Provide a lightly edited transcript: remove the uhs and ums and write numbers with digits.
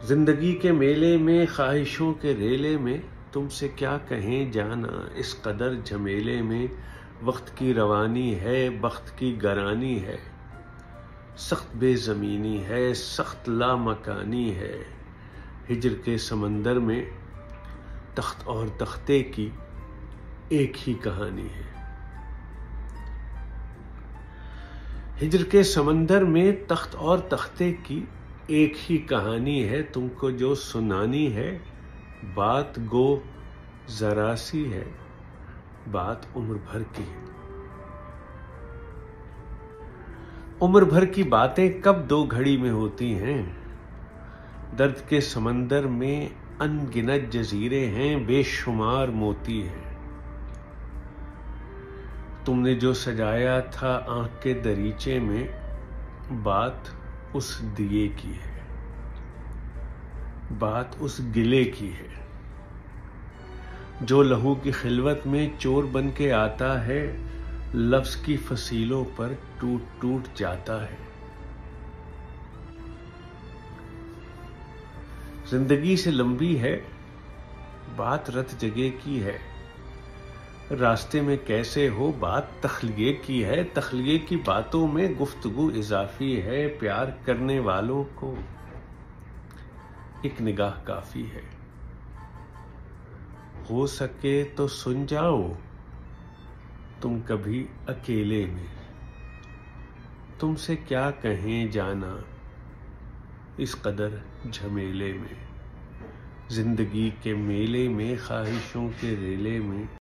زندگی کے میلے میں خواہشوں کے ریلے میں تم سے کیا کہیں جانا، اس قدر جھمیلے میں وقت کی روانی ہے، بخت کی گرانی ہے، سخت بے زمینی ہے، سخت لامکانی ہے، ہجر کے سمندر میں تخت اور تختے کی ایک ہی کہانی ہے۔ ہجر کے سمندر میں تخت اور تختے کی ایک ہی کہانی ہے، تم کو جو سنانی ہے بات گو ذرا سی ہے، بات عمر بھر کی ہے۔ عمر بھر کی باتیں کب دو گھڑی میں ہوتی ہیں، درد کے سمندر میں ان گنت جزیرے ہیں، بے شمار موتی ہیں۔ تم نے جو سجایا تھا آنکھ کے دریچے میں، بات اس دیے کی ہے، بات اس گلے کی ہے۔ جو لہو کی خلوت میں چور بن کے آتا ہے، لفظ کی فصیلوں پر ٹوٹ ٹوٹ جاتا ہے۔ زندگی سے لمبی ہے بات، رت جگہ کی ہے، راستے میں کیسے ہو بات تخلیے کی ہے۔ تخلیے کی باتوں میں گفتگو اضافی ہے، پیار کرنے والوں کو ایک نگاہ کافی ہے۔ ہو سکے تو سن جاؤ تم کبھی اکیلے میں، تم سے کیا کہیں جانا اس قدر جھمیلے میں، زندگی کے میلے میں خواہشوں کے ریلے میں